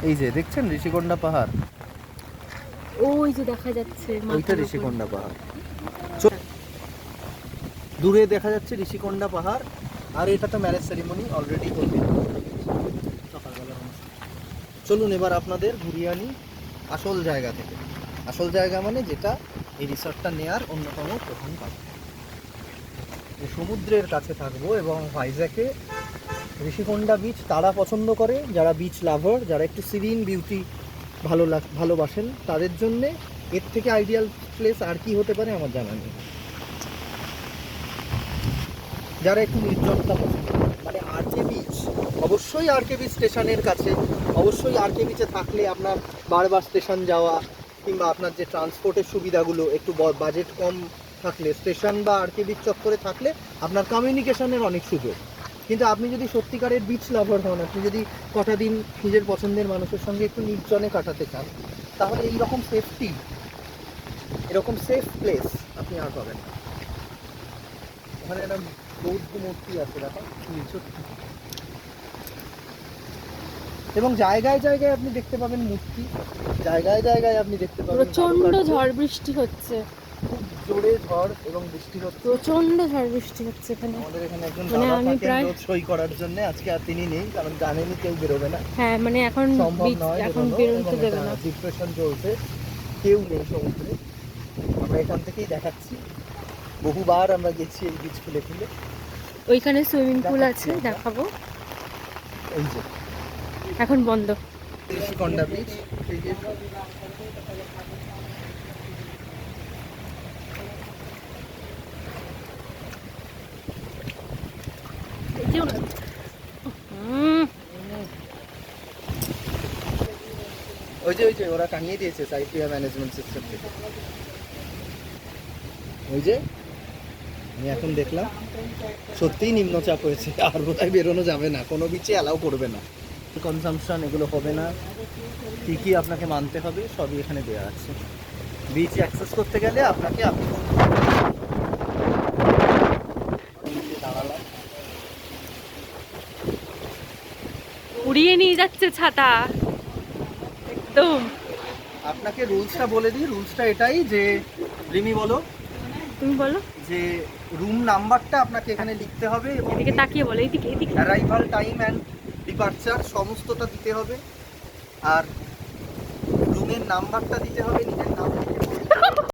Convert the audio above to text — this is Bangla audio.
এই যে দেখছেন ঋষিকোণা পাহাড়, ওই যে দেখা যাচ্ছে ওইটা ঋষিকোণা পাহাড়। দূরে দেখা যাচ্ছে ঋষিকোণা পাহাড়। আর এটা তো ম্যারেজ সেরিমনি অলরেডি হচ্ছে সকালবেলা। চলুন এবার আপনাদের ঘুরিয়ে আনি আসল জায়গা থেকে। আসল জায়গা মানে যেটা এই রিসর্টটা নেয়ার অন্যতম প্রধান কারণ। সমুদ্রের কাছে থাকবো এবং ভাইজ্যাকে ঋষিকোণা বিচ তারা পছন্দ করে যারা বিচ লাভার, যারা একটু সিরিন বিউটি ভালোবাসেন, তাদের জন্যে এর থেকে আইডিয়াল প্লেস আর কি হতে পারে আমার জানা নেই। যারা একটু নির্জনতা পছন্দ করে, মানে আরকে বিচ, অবশ্যই আরকে বিচ স্টেশনের কাছে, অবশ্যই আরকে বিচে থাকলে আপনার বারবার স্টেশন যাওয়া কিংবা আপনার যে ট্রান্সপোর্টের সুবিধাগুলো একটু বাজেট কম থাকলে স্টেশন বা আরকে বিচ চত্বরে থাকলে আপনার কমিউনিকেশনের অনেক সুযোগ। কিন্তু আপনি যদি সত্যিকারের বিচ লাভার হন, আপনি যদি কটা দিন নিজের পছন্দের মানুষের সঙ্গে একটু নির্জনে কাটাতে চান, তাহলে এইরকম সেফটি, এরকম সেফ প্লেস আপনি আর পাবেন না। ওখানে একটা বৌদ্ধ মূর্তি আছে দেখো, সত্যি। এবং জায়গায় জায়গায় আপনি দেখতে পাবেন মূর্তি, জায়গায় জায়গায় আপনি দেখতে পাবেন প্রচন্ড ঝড় বৃষ্টি হচ্ছে, খুব জোরে ঝড় এবং বৃষ্টি হচ্ছে, প্রচন্ড ঝড় বৃষ্টি হচ্ছে এখানে। আমাদের এখানে একজন মানে দাদা আমি থাকেন প্রায় রোজ সই করার জন্য, আজকে আর তিনি নেই কারণ জানেনই কেউ বেরোবে না, হ্যাঁ মানে এখন সম্ভব নয় এখন বেরোনো, বেরোতে দেবে না। ডিপ্রেশন চলছে, কেউ নেই সমুদ্রে। আমরা এখান থেকেই দেখাচ্ছি, বহুবার আমরা গেছি এই বীজ খুলে খুলে। ওইখানে সুইমিং পুল আছে, দেখাবো। এই যে এখন বন্ধ। ঋষিকোণা বীচ, এই যে ওই যে ওরা টাঙিয়ে দিয়েছে সাইপ্রিয়া ম্যানেজমেন্ট সিস্টেম থেকে। ওই যে আমি এখন দেখলাম সত্যিই নিম্নচাপ হয়েছে, আর বোধহয় বেরোনো যাবে না, কোনো বিচে অ্যালাউ করবে না, কনজাম্পশন এগুলো হবে না, কী কী আপনাকে মানতে হবে সবই এখানে দেওয়া আছে। বিচ অ্যাক্সেস করতে গেলে আপনাকে উড়িয়ে নিয়ে যাচ্ছে ছাতা একদম। আপনাকে রুলসটা বলে দিই, রুলসটা এটাই যে, রিমি বলো, তুমি বলো। যে রুম নাম্বারটা আপনাকে এখানে লিখতে হবে এবং এদিকে তাকিয়ে বলো, এদিকে এদিকে। অ্যারাইভাল টাইম অ্যান্ড ডিপারচার সমস্তটা দিতে হবে, আর রুমের নাম্বারটা দিতে হবে, নিজের নাম লিখে